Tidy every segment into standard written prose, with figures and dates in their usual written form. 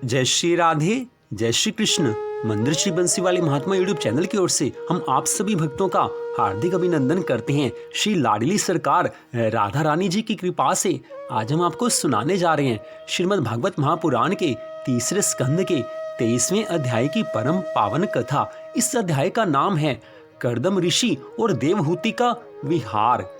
जय श्री राधे, जय श्री कृष्ण। मंदिर श्री बंसी वाले महात्मा यूट्यूब चैनल की ओर से हम आप सभी भक्तों का हार्दिक अभिनंदन करते हैं। श्री लाडली सरकार राधा रानी जी की कृपा से आज हम आपको सुनाने जा रहे हैं श्रीमद् भागवत महापुराण के तीसरे स्कंद के 23वें अध्याय की परम पावन कथा। इस अध्याय का नाम है कर्दम ऋषि और देवहूति का विहार।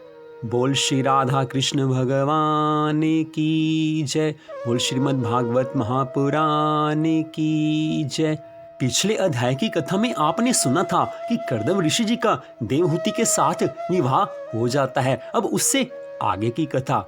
बोल श्री राधा कृष्ण भगवान की जय। बोल श्रीमद् भागवत महापुराण की जय। पिछले अध्याय की कथा में आपने सुना था कि कर्दम ऋषि जी का देवहूति के साथ विवाह हो जाता है। अब उससे आगे की कथा।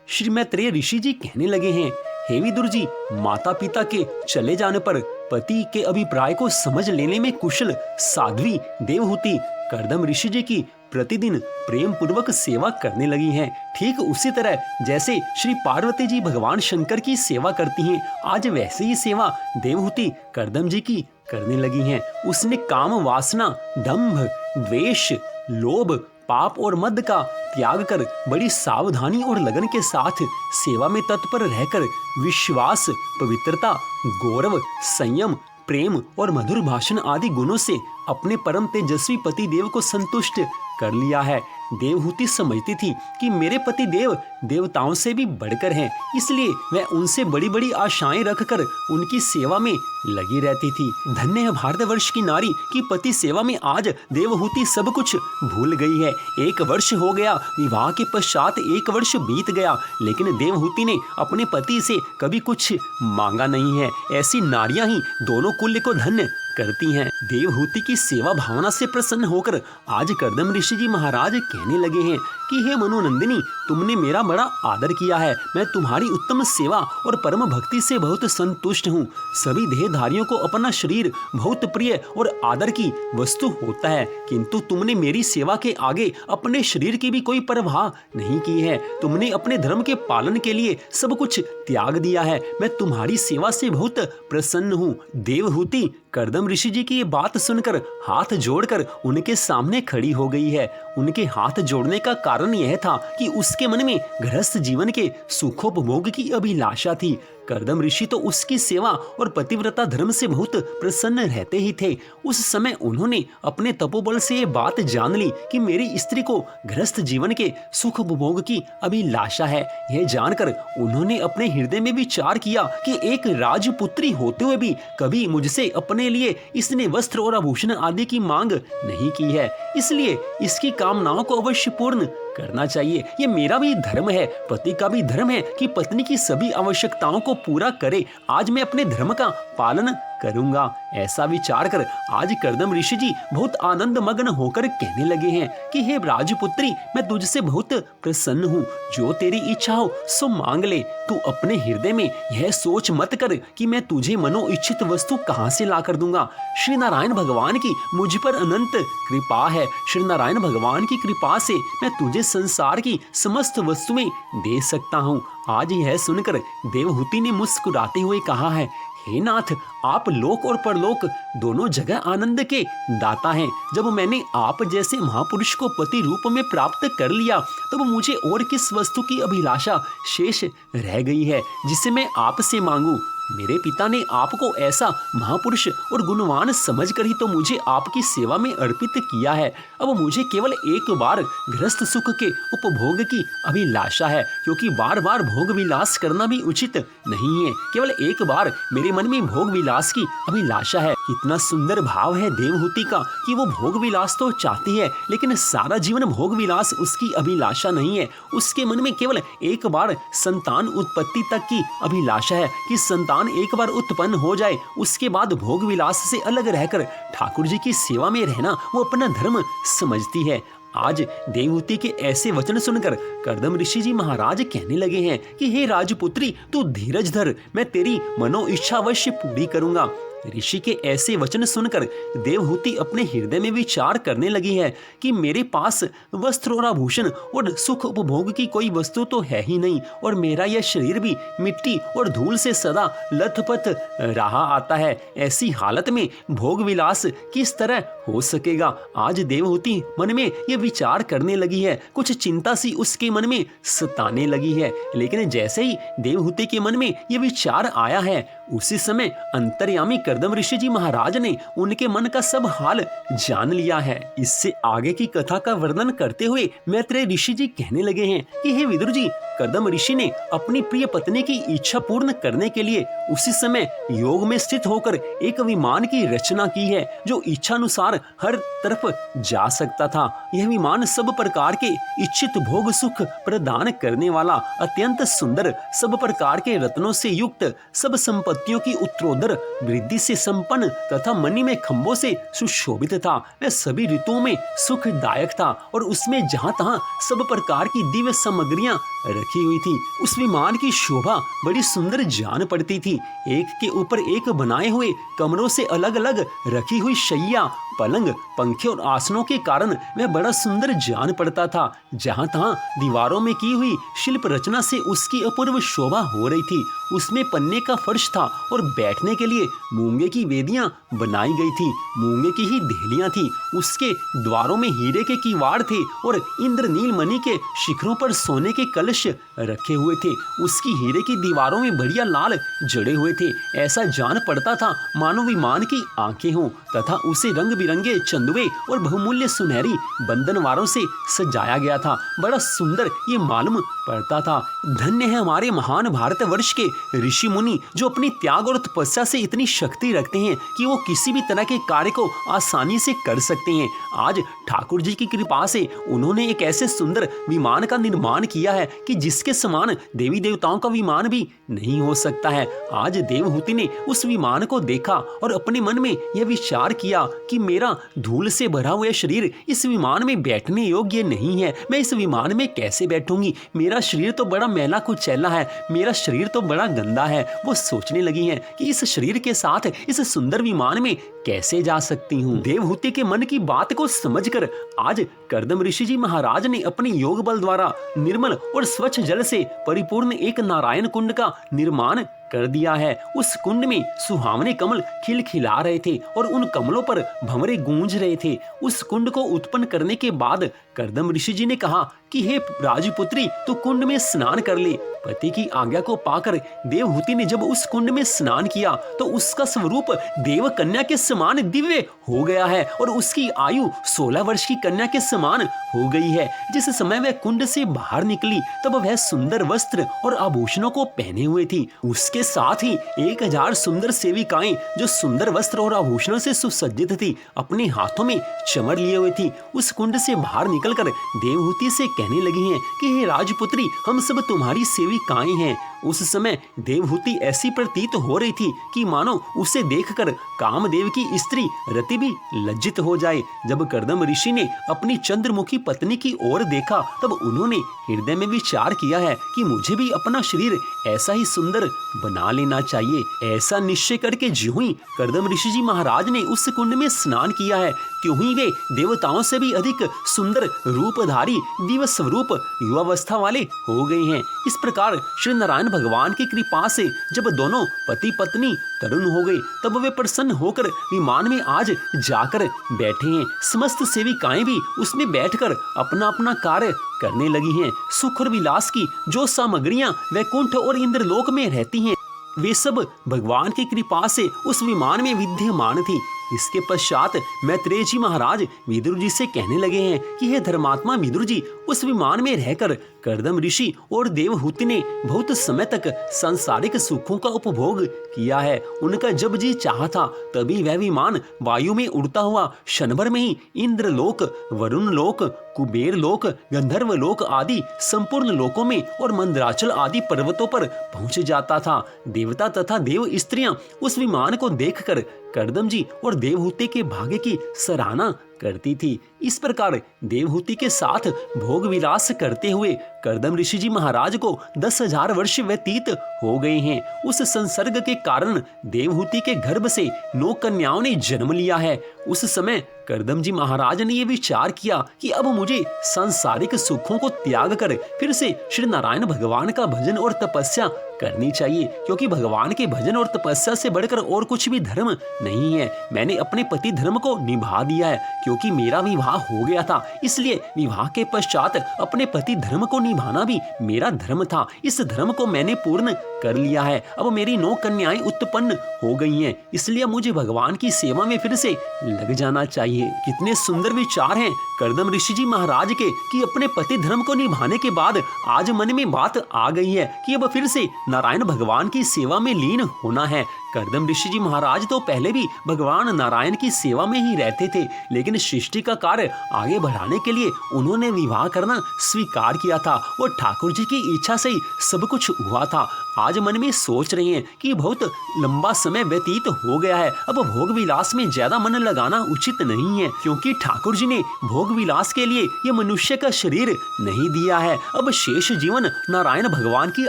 श्री मैत्रेय ऋषि जी कहने लगे हैं, हे विदुर जी, माता पिता के चले जाने पर पति के अभिप्राय को समझ लेने में कुशल साध्वी देवहूति कर्दम ऋषि जी की प्रतिदिन प्रेम पूर्वक सेवा करने लगी हैं। ठीक उसी तरह जैसे श्री पार्वती जी भगवान शंकर की सेवा करती हैं, आज वैसे ही सेवा देवहूति कर्दम जी की करने लगी हैं। उसने काम वासना, दंभ, द्वेष, लोभ, पाप और मद का त्याग कर बड़ी सावधानी और लगन के साथ सेवा में तत्पर रहकर विश्वास, पवित्रता, गौरव, संयम, प्रेम और मधुर भाषण आदि गुणों से अपने परम तेजस्वी पति देव को संतुष्ट कर लिया है। देवहूति समझती थी कि मेरे पति देव देवताओं से भी बढ़कर हैं, इसलिए वह उनसे बड़ी बड़ी आशाएं रखकर उनकी सेवा में लगी रहती थी। धन्य है भारतवर्ष की नारी की पति सेवा में आज देवहूति सब कुछ भूल गई है। 1 वर्ष हो गया, विवाह के पश्चात 1 वर्ष बीत गया, लेकिन देवहूति ने अपने पति से कभी कुछ मांगा नहीं है। ऐसी नारियां ही दोनों कुल को धन्य करती हैं। देवहूति की सेवा भावना से प्रसन्न होकर आज कर्दम ऋषि जी महाराज कहने लगे हैं कि हे मनोनंदिनी, तुमने मेरा बड़ा आदर किया है। मैं तुम्हारी उत्तम सेवा और परम भक्ति से बहुत संतुष्ट हूँ। सभी देहधारियों को अपना शरीर बहुत प्रिय और आदर की वस्तु होता है, किंतु तुमने मेरी सेवा के आगे अपने शरीर की भी कोई परवाह नहीं की है। तुमने अपने धर्म के पालन के लिए सब कुछ त्याग दिया है। मैं तुम्हारी सेवा से बहुत प्रसन्न हूँ। देवहूति कर्दम ऋषि जी की ये बात सुनकर हाथ जोड़कर उनके सामने खड़ी हो गई है। उनके हाथ जोड़ने का कारण यह था कि उसके मन में गृहस्थ जीवन के सुखोपभोग की अभिलाषा थी। कर्दम ऋषि तो उसकी सेवा और पतिव्रता धर्म से बहुत प्रसन्न रहते ही थे। उस समय उन्होंने अपने तपोबल से ये बात जान ली कि मेरी स्त्री को गृहस्थ जीवन के सुख उपभोग की अभिलाषा है। यह जानकर उन्होंने अपने हृदय में विचार किया कि एक राजपुत्री होते हुए भी कभी मुझसे अपने लिए इसने वस्त्र और आभूषण आदि की मांग नहीं की है, इसलिए इसकी कामनाओं को अवश्य पूर्ण करना चाहिए। ये मेरा भी धर्म है, पति का भी धर्म है कि पत्नी की सभी आवश्यकताओं को पूरा करे। आज मैं अपने धर्म का पालन करूंगा। ऐसा विचार कर आज कर्दम ऋषि जी बहुत आनंद मग्न होकर कहने लगे हैं कि हे राजपुत्री, मैं तुझसे बहुत प्रसन्न हूँ। जो तेरी इच्छा हो सो मांग ले। तू अपने हृदय में यह सोच मत कर कि मैं तुझे मनो इच्छित वस्तु कहाँ से ला कर दूंगा। श्री नारायण भगवान की मुझ पर अनंत कृपा है। श्री नारायण भगवान की कृपा से मैं तुझे संसार की समस्त वस्तुएं दे सकता हूँ। आज यह सुनकर देवहूति ने मुस्कुराते हुए कहा है, हे नाथ, आप लोक और परलोक दोनों जगह आनंद के दाता हैं। जब मैंने आप जैसे महापुरुष को पति रूप में प्राप्त कर लिया, तब मुझे और किस वस्तु की अभिलाषा शेष रह गई है जिसे मैं आपसे मांगू। मेरे पिता ने आपको ऐसा महापुरुष और गुणवान समझकर ही तो मुझे आपकी सेवा में अर्पित किया है। अब मुझे केवल एक बार गृहस्थ सुख के उपभोग की अभिलाषा है, क्योंकि बार बार भोग विलास करना भी उचित नहीं है। केवल एक बार मेरे मन में भोग विलास की अभिलाषा है। कितना सुंदर भाव है देवहूति का कि वो भोग विलास तो चाहती है, लेकिन सारा जीवन भोग विलास उसकी अभिलाषा नहीं है। उसके मन में केवल एक बार संतान उत्पत्ति तक की अभिलाषा है कि संतान एक बार उत्पन्न हो जाए, उसके बाद भोग विलास से अलग रहकर ठाकुर जी की सेवा में रहना वो अपना धर्म समझती है। आज देवहूति के ऐसे वचन सुनकर कर्दम ऋषि जी महाराज कहने लगे हैं कि हे राजपुत्री, तू धीरज धर, मैं तेरी मनो इच्छा अवश्य पूरी करूंगा। ऋषि के ऐसे वचन सुनकर देवहूति अपने हृदय में विचार करने लगी है कि मेरे पास वस्त्र और आभूषण और सुख उपभोग की कोई वस्तु तो है ही नहीं, और मेरा यह शरीर भी मिट्टी और धूल से सदा लथपथ रहा आता है। ऐसी हालत में भोग विलास किस तरह हो सकेगा। आज देवहूति मन में यह विचार करने लगी है। कुछ चिंता सी उसके मन में सताने लगी है, लेकिन जैसे ही देवहूति के मन में यह विचार आया है, उसी समय अंतर्यामी कर्दम ऋषि जी महाराज ने उनके मन का सब हाल जान लिया है। इससे आगे की कथा का वर्णन करते हुए मैत्रेय ऋषि जी कहने लगे हैं कि हे विदुर जी, कर्दम ऋषि ने अपनी प्रिय पत्नी की इच्छा पूर्ण करने के लिए उसी समय योग में स्थित होकर एक विमान की रचना की है जो इच्छानुसार हर तरफ जा सकता था। यह विमान सब प्रकार के इच्छित भोग सुख प्रदान करने वाला, अत्यंत सुंदर, सब प्रकार के रत्नों से युक्त, सब संपत्तियों की उत्तरोत्तर वृद्धि से संपन्न तथा मणिमय खंभों से सुशोभित था। वह सभी ऋतुओं में सुखदायक था और उसमें जहां तहां सब प्रकार की दिव्य सामग्रियां रखी हुई थी। उस विमान की शोभा बड़ी सुंदर जान पड़ती थी। एक के ऊपर एक बनाए हुए कमरों से अलग अलग रखी हुई शैया, पलंग, पंखे और आसनों के कारण वह बड़ा सुंदर जान पड़ता था। जहां तहां दीवारों में की हुई शिल्प रचना से उसकी अपूर्व शोभा हो रही थी। उसमें पन्ने का फर्श था और बैठने के लिए मूंगे की वेदियां बनाई गई थी। मूंगे की ही देहलियां थी। उसके द्वारों में हीरे के किवाड़ थे और इंद्रनील मणि के शिखरों पर सोने के कलश रखे हुए थे। उसकी हीरे की दीवारों में बढ़िया लाल जड़े हुए थे। ऐसा जान पड़ता था मानो विमान की आंखें हों तथा उसे रंग बिरंगे चंदुए और बहुमूल्य सुनहरी बंधनवारों से सजाया गया था। बड़ा सुंदर ये मालूम पड़ता था। धन्य है हमारे महान भारतवर्ष के ऋषि मुनि जो अपनी त्याग और तपस्या से इतनी शक्ति रखते हैं कि वो किसी भी तरह के कार्य को आसानी से कर सकते हैं। आज ठाकुर जी की कृपा से उन्होंने एक ऐसे सुंदर विमान का निर्माण किया है कि जिसके समान देवी देवताओं का विमान भी नहीं हो सकता है। आज देवहूति ने उस विमान को देखा और अपने मन में यह विचार किया कि मेरा धूल से भरा हुआ शरीर इस विमान में बैठने योग्य नहीं है। मैं इस विमान में कैसे बैठूंगी? मेरा शरीर तो बड़ा मैला कुचैला है, मेरा शरीर तो बड़ा गंदा है। वो सोचने लगी हैं कि इस शरीर के साथ इस सुंदर विमान में कैसे जा सकती हूँ। देवहूति के मन की बात को समझकर आज कर्दम ऋषि जी महाराज ने अपने योग बल द्वारा निर्मल और स्वच्छ जल से परिपूर्ण एक नारायण कुंड का निर्माण कर दिया है। उस कुंड में सुहावने कमल खिलखिला रहे थे और उन कमलों पर भंवरे गूंज रहे थे। उस कुंड को उत्पन्न करने के बाद कर्दम ऋषि जी ने कहा कि हे राजपुत्री, तू कुंड में स्नान कर ले। पति की आज्ञा को पाकर देवहूति ने जब उस कुंड में स्नान किया तो उसका स्वरूप देव कन्या के समान दिव्य हो गया है और उसकी आयु 16 वर्ष की कन्या के समान हो गई है। जिस समय वह कुंड से बाहर निकली तब वह सुंदर वस्त्र और आभूषणों को पहने हुए थी। उसके साथ ही 1000 सुंदर सेविकाएं जो सुंदर वस्त्र और आभूषणों से सुसज्जित थी, अपने हाथों में चमर लिए हुए थी। उस कुंड से बाहर निकलकर देवहूति से कहने लगी हैं कि हे राजपुत्री, हम सब तुम्हारी सेविकाएं हैं। उस समय देवहूति ऐसी प्रतीत हो रही थी कि मानो उसे देखकर कामदेव की स्त्री रति भी लज्जित हो जाए। जब कर्दम ऋषि ने अपनी चंद्रमुखी पत्नी की ओर देखा तब उन्होंने हृदय में विचार किया है कि मुझे भी अपना शरीर ऐसा ही सुंदर बना लेना चाहिए। ऐसा निश्चय करके ज्यों ही कर्दम ऋषि जी महाराज ने उस कुंड में स्नान किया है त्यों ही वे देवताओं से भी अधिक सुंदर रूपधारी दिव्य स्वरूप युवावस्था वाले हो गए हैं। इस प्रकार श्री नारायण भगवान की कृपा से जब दोनों पति पत्नी तरुण हो गए तब वे प्रसन्न होकर विमान में आज जाकर बैठे हैं। समस्त सेविकाएं भी उसमें बैठकर अपना अपना कार्य करने लगी हैं। सुख और विलास की जो सामग्रियां वैकुंठ और इंद्रलोक में रहती हैं वे सब भगवान की कृपा से उस विमान में विद्यमान थी। इसके पश्चात मैत्रेय जी महाराज विदुर जी से कहने लगे हैं कि हे धर्मात्मा विदुर जी, उस विमान में रहकर कर्दम ऋषि और देवहूति ने बहुत समय तक सांसारिक सुखों का उपभोग किया है। उनका जब जी चाहा था तभी वह विमान वायु में उड़ता हुआ क्षण भर में ही इंद्रलोक, वरुण लोक, कुबेर लोक, गंधर्व लोक आदि संपूर्ण लोकों में और मंदराचल आदि पर्वतों पर पहुंच जाता था। देवता तथा देव स्त्रियां उस विमान को देखकर कर्दम जी और देवहूति के भाग्य की सराहना करती थी। इस प्रकार देवहूति के साथ भोग विलास करते हुए कर्दम ऋषि जी महाराज को 10,000 वर्ष व्यतीत हो गए हैं। उस संसर्ग के कारण देवहूति के गर्भ से 9 कन्याओं ने जन्म लिया है। उस समय कर्दम जी महाराज ने यह विचार किया कि अब मुझे सांसारिक सुखों को त्याग कर फिर से श्री नारायण भगवान का भजन और तपस्या करनी चाहिए, क्योंकि भगवान के भजन और तपस्या से बढ़कर और कुछ भी धर्म नहीं है। मैंने अपने पति धर्म को निभा दिया है, क्योंकि मेरा विवाह हो गया था, इसलिए विवाह के पश्चात अपने पति धर्म को निभाना भी मेरा धर्म था। इस धर्म को मैंने पूर्ण कर लिया है। अब मेरी 9 कन्याएं उत्पन्न हो गई हैं, इसलिए मुझे भगवान की सेवा में फिर से लग जाना चाहिए। कितने सुंदर विचार हैं कर्दम ऋषि जी महाराज के कि अपने पति धर्म को निभाने के बाद आज मन में बात आ गई है कि अब फिर से नारायण भगवान की सेवा में लीन होना है। कर्दम ऋषि जी महाराज तो पहले भी भगवान नारायण की सेवा में ही रहते थे, लेकिन सृष्टि का कार्य आगे बढ़ाने के लिए उन्होंने विवाह करना स्वीकार किया था और ठाकुर जी की इच्छा से ही सब कुछ हुआ था। आज मन में सोच रहे हैं कि बहुत लंबा समय व्यतीत हो गया है, अब भोग विलास में ज्यादा मन लगाना उचित नहीं है, क्योंकि ठाकुर जी ने भोग विलास के लिए ये मनुष्य का शरीर नहीं दिया है। अब शेष जीवन नारायण भगवान की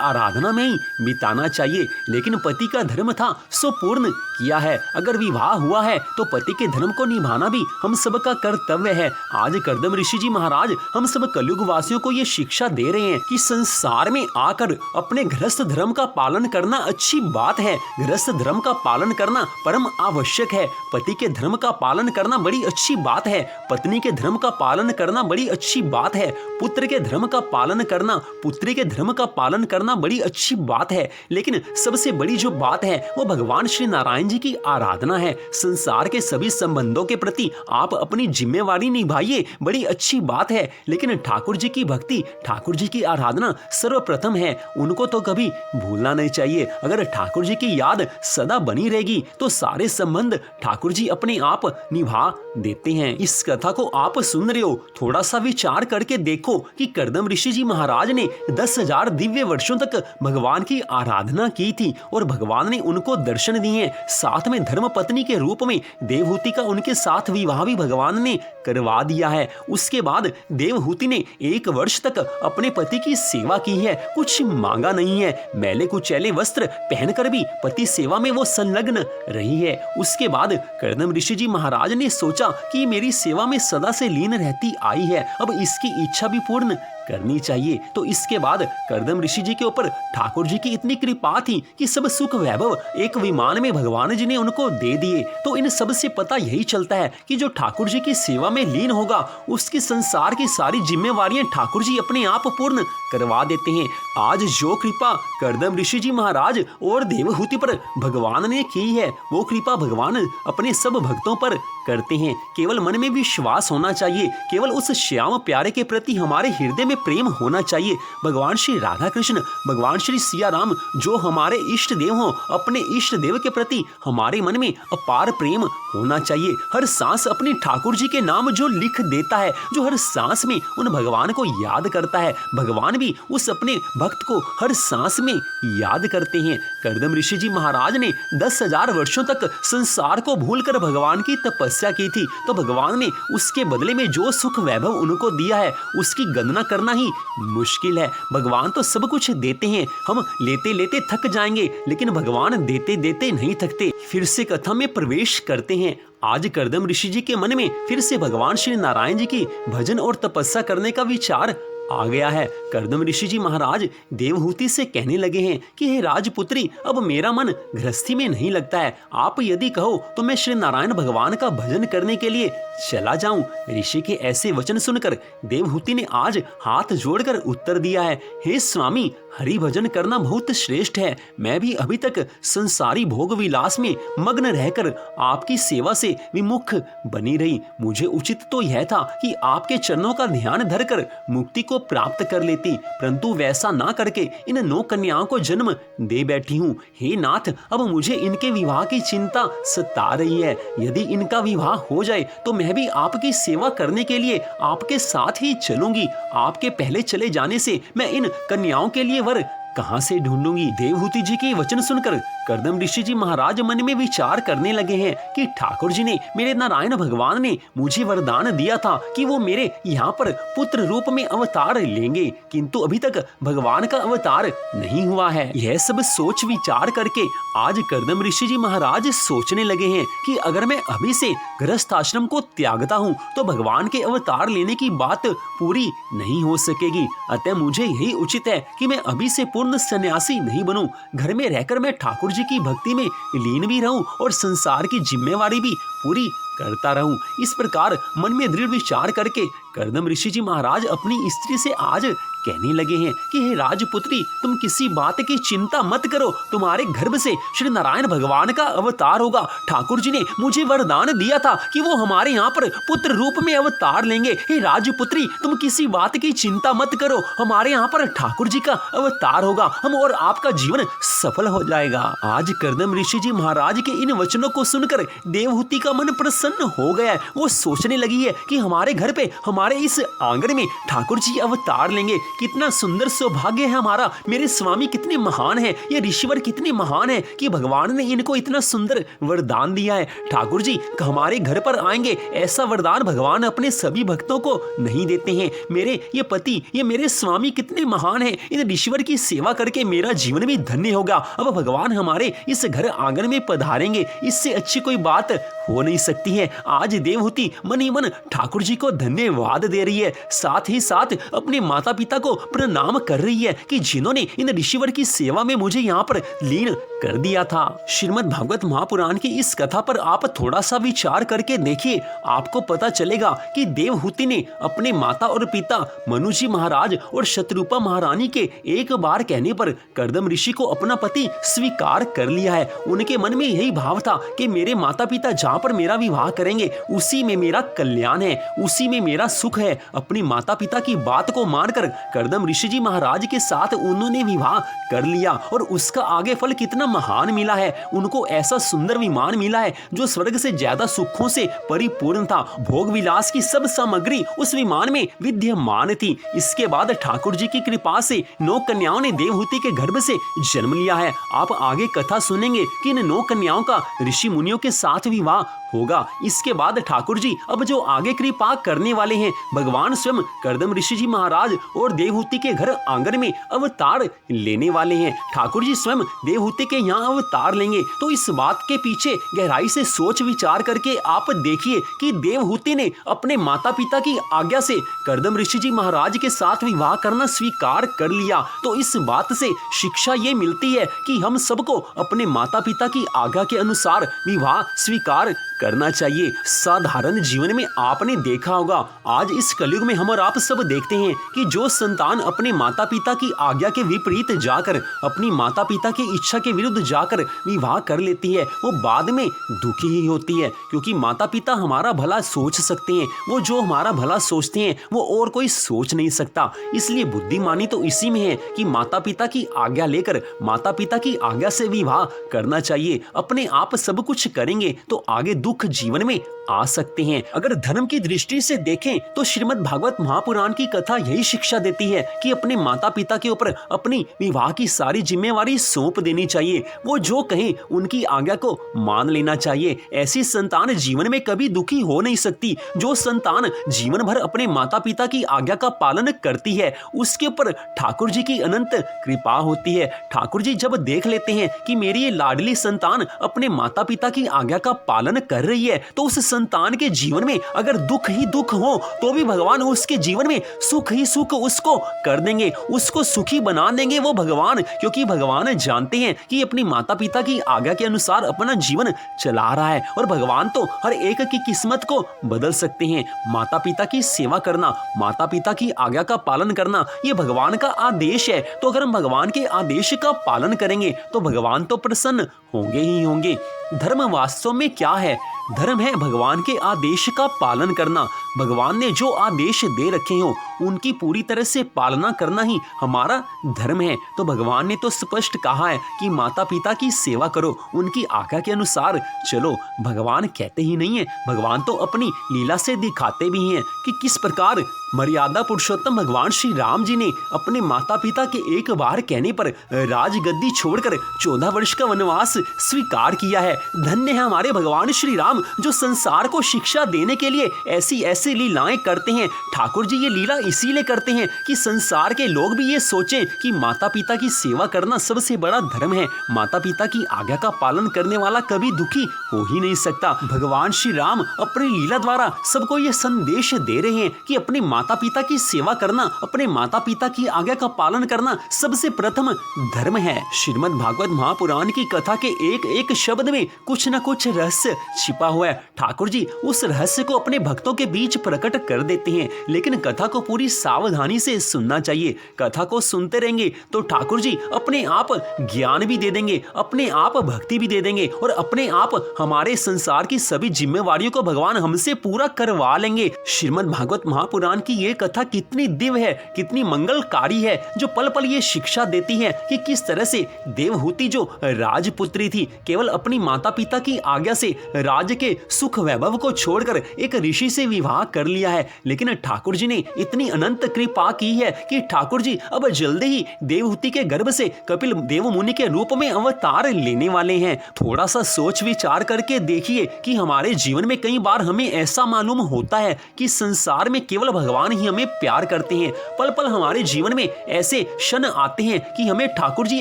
आराधना में ही बिताना चाहिए। लेकिन पति का धर्म था सो पूर्ण किया है। अगर विवाह हुआ है तो पति के धर्म को निभाना भी हम सबका कर्तव्य है। आज कर्दम ऋषि जी महाराज हम सब कलयुग वासियों को ये शिक्षा दे रहे हैं कि संसार में आकर अपने गृहस्थ धर्म का पालन करना अच्छी बात है। गृहस्थ धर्म का पालन करना परम आवश्यक है। पति के धर्म का पालन करना बड़ी अच्छी बात है। पत्नी के धर्म का पालन करना बड़ी अच्छी बात है। पुत्र के धर्म का पालन करना, पुत्री के धर्म का पालन करना बड़ी अच्छी बात है। लेकिन सबसे बड़ी जो बात है वो भगवान श्री नारायण जी की आराधना है। संसार के सभी संबंधों के प्रति आप अपनी जिम्मेवारी निभाइए, बड़ी अच्छी बात है। लेकिन ठाकुर जी की भक्ति, ठाकुर जी की आराधना सर्वप्रथम है, उनको तो कभी भूलना नहीं चाहिए। अगर ठाकुर जी की याद सदा बनी रहेगी तो सारे संबंध ठाकुर जी अपने आप निभा देते हैं। इस कथा को आप सुन रहे हो, थोड़ा सा विचार करके देखो कि कर्दम ऋषि जी महाराज ने 10,000 दिव्य वर्षों तक भगवान की आराधना की थी और भगवान ने उनको दर्शन दिए। साथ में धर्म पत्नी के रूप में देवहूति का उनके साथ विवाह भी भगवान ने करवा दिया है। उसके बाद देवहूति ने 1 वर्ष तक अपने पति की सेवा की है, कुछ मांगा नहीं है। मैले कुचैले वस्त्र पहनकर भी पति सेवा में वो संलग्न रही है। उसके बाद कर्दम ऋषि जी महाराज ने सोचा कि मेरी सेवा में सदा से लीन रहती आई है, अब इसकी इच्छा भी पूर्ण करनी चाहिए। तो इसके बाद कर्दम ऋषि जी के ऊपर ठाकुर जी की इतनी कृपा थी कि सब सुख वैभव एक विमान में भगवान जी ने उनको दे दिए। तो इन सब से पता यही चलता है कि जो ठाकुर जी की सेवा में लीन होगा उसकी संसार की सारी जिम्मेवारियां ठाकुर जी अपने आप पूर्ण करवा देते हैं। आज जो कृपा कर्दम ऋषि जी महाराज और देवहूति पर भगवान ने की है वो कृपा भगवान अपने सब भक्तों पर करते हैं। केवल मन में विश्वास होना चाहिए, केवल उस श्याम प्यारे के प्रति हमारे हृदय में प्रेम होना चाहिए। भगवान श्री राधा कृष्ण, भगवान श्री सिया राम जो हमारे इष्ट देव हों, अपने इष्ट देव के प्रति हमारे मन में अपार प्रेम होना चाहिए। हर सांस अपने ठाकुर जी के नाम जो लिख देता है, जो हर सांस में उन भगवान को याद करता है, भगवान भी उस अपने भक्त को हर सांस में याद करते हैं। कर्दम ऋषि जी महाराज ने 10,000 वर्षों तक संसार को भूलकर भगवान की तपस्या की थी, तो भगवान ने उसके बदले में जो सुख वैभव उनको दिया है उसकी गणना करना ही मुश्किल है। भगवान तो सब कुछ देते हैं, हम लेते लेते थक जाएंगे, लेकिन भगवान देते देते नहीं थकते। फिर से कथा में प्रवेश करते हैं। आज कर्दम ऋषि जी के मन में फिर से भगवान श्री नारायण जी की भजन और तपस्या करने का विचार आ गया है। कर्दम ऋषि जी महाराज देवहूति से कहने लगे हैं कि हे राजपुत्री, अब मेरा मन गृहस्थी में नहीं लगता है, आप यदि कहो तो मैं श्री नारायण भगवान का भजन करने के लिए चला जाऊं। ऋषि के ऐसे वचन सुनकर देवहूति ने आज हाथ जोड़कर उत्तर दिया है, हे स्वामी, हरि भजन करना बहुत श्रेष्ठ है। मैं भी अभी तक संसारी भोग विलास में मग्न रहकर आपकी सेवा से विमुख बनी रही। मुझे उचित तो यह था कि आपके चरणों का ध्यान धरकर मुक्ति को प्राप्त कर लेती, परंतु वैसा ना करके इन 9 कन्याओं को जन्म दे बैठी हूँ। हे नाथ, अब मुझे इनके विवाह की चिंता सता रही है। यदि इनका विवाह हो जाए तो मैं भी आपकी सेवा करने के लिए आपके साथ ही चलूंगी। आपके पहले चले जाने से मैं इन कन्याओं के लिए वर कहां से ढूंढूंगी। देवहूति जी के वचन सुनकर कर्दम ऋषि जी महाराज मन में विचार करने लगे हैं कि ठाकुर जी ने, मेरे नारायण भगवान ने मुझे वरदान दिया था कि वो मेरे यहाँ पर पुत्र रूप में अवतार लेंगे, किंतु अभी तक भगवान का अवतार नहीं हुआ है। यह सब सोच विचार करके आज कर्दम ऋषि जी महाराज सोचने लगे हैं कि अगर मैं अभी से गृहस्थ आश्रम को त्यागता हूँ तो भगवान के अवतार लेने की बात पूरी नहीं हो सकेगी। अतः मुझे यही उचित है कि मैं अभी से पूर्ण सन्यासी नहीं बनूं, घर में रहकर मैं ठाकुर जी की भक्ति में लीन भी रहूं और संसार की जिम्मेवारी भी पूरी करता रहूं। इस प्रकार मन में दृढ़ विचार करके कर्दम ऋषि जी महाराज अपनी स्त्री से आज कहने लगे हैं कि हे राजपुत्री, तुम किसी बात की चिंता मत करो, तुम्हारे गर्भ से श्री नारायण भगवान का अवतार होगा। ठाकुर जी ने मुझे वरदान दिया था कि वो हमारे यहाँ पर पुत्र रूप में अवतार लेंगे। हे राजपुत्री, तुम किसी बात की चिंता मत करो, हमारे यहाँ पर ठाकुर जी का अवतार होगा, हम और आपका जीवन सफल हो जाएगा। आज कर्दम ऋषि जी महाराज के इन वचनों को सुनकर देवहूति का मन प्रसन्न हो गया है। वो सोचने लगी है कि हमारे घर पे, हमारे इस आंगन में ठाकुर जी अवतार लेंगे। कितना सुंदर सौभाग्य है हमारा, मेरे स्वामी कितने महान हैं, ये ऋषिवर कितने महान हैं कि भगवान ने इनको इतना सुंदर वरदान दिया है। ठाकुर जी हमारे घर पर आएंगे, ऐसा वरदान भगवान अपने सभी भक्तों को नहीं देते हैं। मेरे ये पति, ये मेरे स्वामी कितने महान हैं, इन ऋषिवर की सेवा करके मेरा जीवन भी धन्य होगा। अब भगवान हमारे इस घर आंगन में पधारेंगे, इससे अच्छी कोई बात हो नहीं सकती है। आज देवहूति मन ही मन ठाकुर जी को धन्यवाद दे रही है, साथ ही साथ अपने माता पिता को प्रणाम कर रही है कि जिन्होंने इन ऋषिवर की सेवा में मुझे यहाँ पर लीन कर दिया था। श्रीमद् भागवत महापुराण की इस कथा पर आप थोड़ा सा विचार करके देखिए, आपको पता चलेगा कि देवहूति ने अपने माता और पिता मनु जी महाराज और शत्रुपा महारानी के एक बार कहने पर कर्दम ऋषि को अपना पति स्वीकार कर लिया है। उनके मन में यही भाव था कि मेरे माता पिता जहाँ पर मेरा विवाह करेंगे उसी में मेरा कल्याण है, उसी में मेरा सुख है। अपनी माता पिता की बात को मानकर कर्दम ऋषि जी महाराज के साथ उन्होंने विवाह कर लिया और उसका आगे फल कितना महान मिला है। उनको ऐसा सुंदर विमान मिला है जो स्वर्ग से ज्यादा सुखों से परिपूर्ण था। भोग विलास की सब सामग्री उस विमान में विद्यमान थी। इसके बाद ठाकुर जी की कृपा से 9 कन्याओं ने देवहूति के गर्भ से जन्म लिया है। आप आगे कथा सुनेंगे कि इन 9 कन्याओं का ऋषि मुनियों के साथ विवाह होगा। इसके बाद ठाकुर जी अब जो आगे कृपा करने वाले हैं, भगवान स्वयं कर्दम ऋषि जी महाराज और देवहूति के घर आंगन में अवतार लेने वाले हैं। ठाकुर जी स्वयं देवहूति के यहाँ अवतार लेंगे। तो इस बात के पीछे गहराई से सोच विचार करके आप देखिए कि देवहूति ने अपने माता पिता की आज्ञा से कर्दम ऋषि जी महाराज के साथ विवाह करना स्वीकार कर लिया। तो इस बात से शिक्षा ये मिलती है कि हम सबको अपने माता पिता की आज्ञा के अनुसार विवाह स्वीकार करना चाहिए। साधारण जीवन में आपने देखा होगा, आज इस कलयुग में हम और आप सब देखते हैं कि जो संतान अपने माता पिता की आज्ञा के विपरीत जाकर, अपनी माता पिता की इच्छा के विरुद्ध जाकर विवाह कर लेती है, वो बाद में दुखी ही होती है। क्योंकि माता पिता हमारा भला सोच सकते हैं, वो जो हमारा भला सोचते हैं वो और कोई सोच नहीं सकता। इसलिए बुद्धिमानी तो इसी में है कि माता पिता की आज्ञा लेकर, माता पिता की आज्ञा से विवाह करना चाहिए। अपने आप सब कुछ करेंगे तो आगे दुख जीवन में आ सकते हैं। अगर धर्म की दृष्टि से देखें तो श्रीमद् भागवत महापुराण की कथा यही शिक्षा देती है कि अपने माता पिता के ऊपर अपनी विवाह की सारी जिम्मेवारी सौंप देनी चाहिए। वो जो कहें उनकी आज्ञा को मान लेना चाहिए। ऐसी संतान जीवन में कभी दुखी हो नहीं सकती। जो संतान जीवन भर अपने माता पिता की आज्ञा का पालन करती है उसके ऊपर ठाकुर जी की अनंत कृपा होती है। ठाकुर जी जब देख लेते हैं कि मेरी ये लाडली संतान अपने माता पिता की आज्ञा का पालन कर रही है तो उस संतान के जीवन में अगर दुख ही दुख हो तो भी भगवान उसके जीवन में सुख ही सुख उसको कर देंगे, उसको सुखी बना देंगे वो भगवान। क्योंकि भगवान जानते हैं कि अपनी माता पिता की आज्ञा के अनुसार अपना जीवन चला रहा है और भगवान तो हर एक की किस्मत को बदल सकते हैं। माता पिता की सेवा करना, माता पिता की आज्ञा का पालन करना ये भगवान का आदेश है। तो अगर हम भगवान के आदेश का पालन करेंगे तो भगवान तो प्रसन्न होंगे ही होंगे। धर्म वास्तव में क्या है? धर्म है भगवान के आदेश का पालन करना। भगवान ने जो आदेश दे रखे हो उनकी पूरी तरह से पालना करना ही हमारा धर्म है। तो भगवान ने तो स्पष्ट कहा है कि माता पिता की सेवा करो, उनकी आज्ञा के अनुसार चलो। भगवान कहते ही नहीं है, भगवान तो अपनी लीला से दिखाते भी हैं कि किस प्रकार मर्यादा पुरुषोत्तम भगवान श्री राम जी ने अपने माता पिता के एक बार कहने पर राजगद्दी छोड़कर 14 वर्ष का वनवास स्वीकार किया है। धन्य है हमारे भगवान श्री राम जो संसार को शिक्षा देने के लिए ऐसी ऐसी लीलाएं करते हैं। ठाकुर जी ये लीला इसीलिए करते हैं कि संसार के लोग भी ये सोचें कि माता पिता की सेवा करना सबसे बड़ा धर्म है। माता पिता की आज्ञा का पालन करने वाला कभी दुखी हो ही नहीं सकता। भगवान श्री राम अपनी लीला द्वारा सबको ये संदेश दे रहे हैं कि अपने माता पिता की सेवा करना, अपने माता पिता की आज्ञा का पालन करना सबसे प्रथम धर्म है। श्रीमद् भागवत महापुराण की कथा के एक एक शब्द में कुछ न कुछ रहस्य छिपा हुआ है। ठाकुर जी उस रहस्य को अपने भक्तों के बीच प्रकट कर देते हैं, लेकिन कथा को पूरी पूरी सावधानी से सुनना चाहिए। कथा को सुनते रहेंगे तो ठाकुर जी अपने आप ज्ञान भी दे देंगे, अपने आप भक्ति भी दे देंगे और अपने आप हमारे संसार की सभी जिम्मेवारियों को भगवान हमसे पूरा करवा लेंगे। श्रीमद् भागवत महापुराण की ये कथा कितनी दिव्य है, कितनी मंगलकारी है, जो पल पल ये शिक्षा देती है कि किस तरह से देवहूति जो राजपुत्री थी, केवल अपनी माता पिता की आज्ञा से राज्य के सुख वैभव को छोड़कर एक ऋषि से विवाह कर लिया है। लेकिन ठाकुर जी ने इतनी अनंत कृपा की है कि ठाकुर जी अब जल्दी ही देवहूति के गर्भ से कपिल देव मुनि के रूप में अवतार लेने वाले हैं। थोड़ा सा सोच विचार करके देखिए कि हमारे जीवन में कई बार हमें ऐसा मालूम होता है कि संसार में केवल भगवान ही हमें प्यार करते हैं। पल पल हमारे जीवन में ऐसे क्षण आते हैं कि हमें ठाकुर जी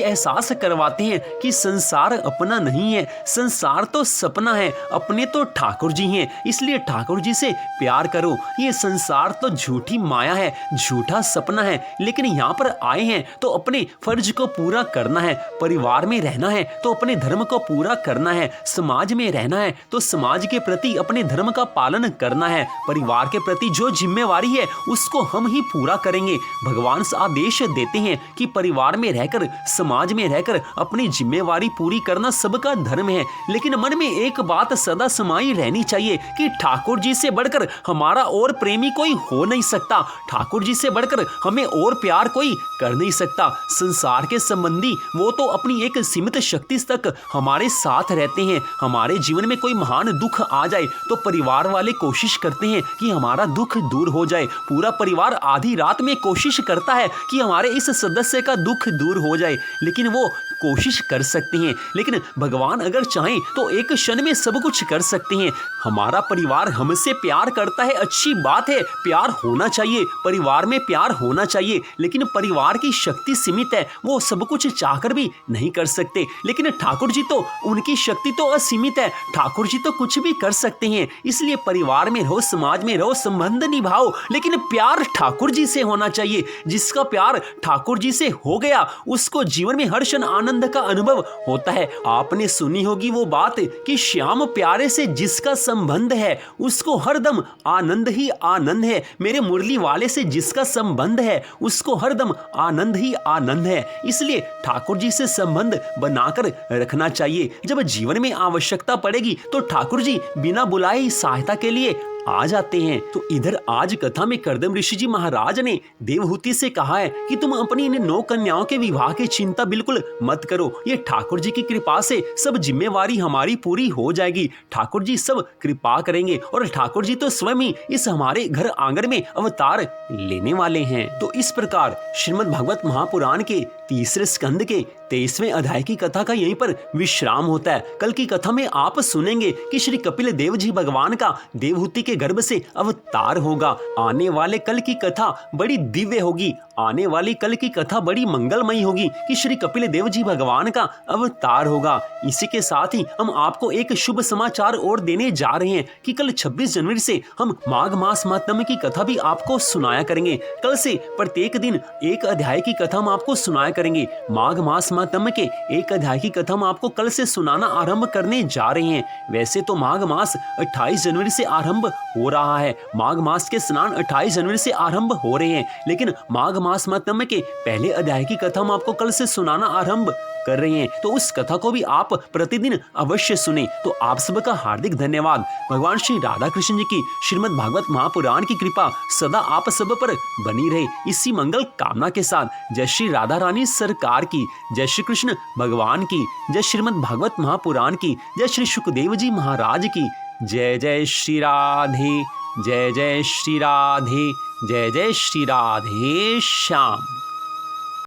एहसास करवाते हैं कि संसार अपना नहीं है, संसार तो सपना है, अपने तो ठाकुर जी हैं। इसलिए ठाकुर जी से प्यार करो। ये संसार तो झूठी माया है, झूठा सपना है, लेकिन यहाँ पर आए हैं तो अपने फर्ज को पूरा करना है। परिवार में रहना है तो अपने धर्म को पूरा करना है, समाज में रहना है तो समाज के प्रति अपने धर्म का पालन करना है। परिवार के प्रति जो जिम्मेवारी है उसको हम ही पूरा करेंगे। भगवान आदेश देते हैं कि परिवार में रहकर, समाज में रहकर अपनी जिम्मेवारी पूरी करना सबका धर्म है। लेकिन मन में एक बात सदा समाई रहनी चाहिए कि ठाकुर जी से बढ़कर हमारा और प्रेमी कोई हो नहीं सकता, ठाकुर जी से बढ़कर हमें और प्यार कोई कर नहीं सकता। संसार के संबंधी वो तो अपनी एक सीमित शक्ति तक हमारे साथ रहते हैं। हमारे जीवन में कोई महान दुख आ जाए तो परिवार वाले कोशिश करते हैं कि हमारा दुख दूर हो जाए। पूरा परिवार आधी रात में कोशिश करता है कि हमारे इस सदस्य का दुख दूर हो जाए, लेकिन वो कोशिश कर सकते हैं। लेकिन भगवान अगर चाहें तो एक क्षण में सब कुछ कर सकते हैं। हमारा परिवार हमसे प्यार करता है, अच्छी बात है, प्यार होना चाहिए, परिवार में प्यार होना चाहिए। लेकिन परिवार की शक्ति सीमित है, वो सब कुछ चाहकर भी नहीं कर सकते। लेकिन ठाकुर जी तो, उनकी शक्ति तो असीमित है, ठाकुर जी तो कुछ भी कर सकते हैं। इसलिए परिवार में रहो, समाज में रहो, संबंध निभाओ, लेकिन प्यार ठाकुर जी से होना चाहिए। जिसका प्यार ठाकुर जी से हो गया उसको जीवन में हर्ष आनंद का अनुभव होता है। आपने सुनी होगी वो बात कि श्याम प्यारे से जिसका संबंध है उसको हरदम आनंद ही आनंद है। मेरे मुरली वाले से जिसका संबंध है उसको हरदम आनंद ही आनंद है। इसलिए ठाकुर जी से संबंध बनाकर रखना चाहिए। जब जीवन में आवश्यकता पड़ेगी तो ठाकुर जी बिना बुलाए ही सहायता के लिए आ जाते हैं। तो इधर आज कथा में कर्दम ऋषि जी महाराज ने देवहूति से कहा है कि तुम अपनी इन 9 कन्याओं के विवाह की चिंता बिल्कुल मत करो, ये ठाकुर जी की कृपा से सब जिम्मेवारी हमारी पूरी हो जाएगी। ठाकुर जी सब कृपा करेंगे और ठाकुर जी तो स्वयं ही इस हमारे घर आंगन में अवतार लेने वाले हैं। तो इस प्रकार श्रीमद् भागवत महापुराण के तीसरे स्कंद के 23वें अध्याय की कथा का यहीं पर विश्राम होता है। कल की कथा में आप सुनेंगे कि श्री कपिल देव जी भगवान का देवहूति के गर्भ से अवतार होगा। आने वाले कल की कथा बड़ी दिव्य होगी, आने वाली कल की कथा बड़ी मंगलमयी होगी कि श्री कपिल देव जी भगवान का अवतार होगा। इसी के साथ ही हम आपको एक शुभ समाचार और देने जा रहे हैं कि कल 26 जनवरी से हम माघ मास महात्म्य की कथा भी आपको सुनाया करेंगे। कल से प्रत्येक दिन एक अध्याय की कथा हम आपको सुनाया करेंगे। माघ मास महात्म्य के एक अध्याय की कथा हम आपको कल से सुनाना आरंभ करने जा रहे हैं। वैसे तो माघ मास 28 जनवरी से आरंभ हो रहा है, माघ मास के स्नान 28 जनवरी से आरंभ हो रहे हैं, लेकिन माघ मास महात्म्य के पहले अध्याय की कथा हम आपको कल से सुनाना आरंभ कर रहे हैं। तो उस कथा को भी आप प्रतिदिन अवश्य सुने। तो आप सबका हार्दिक धन्यवाद। भगवान श्री राधा कृष्ण जी की श्रीमद् भागवत महापुराण की कृपा सदा आप सब पर बनी रहे, इसी मंगल कामना के साथ जय श्री राधा रानी सरकार की, जय श्री कृष्ण भगवान की, जय श्रीमद् भागवत महापुराण की, जय श्री सुखदेव जी महाराज की, जय जय श्री राधे, जय जय श्री राधे, जय जय श्री राधे श्याम।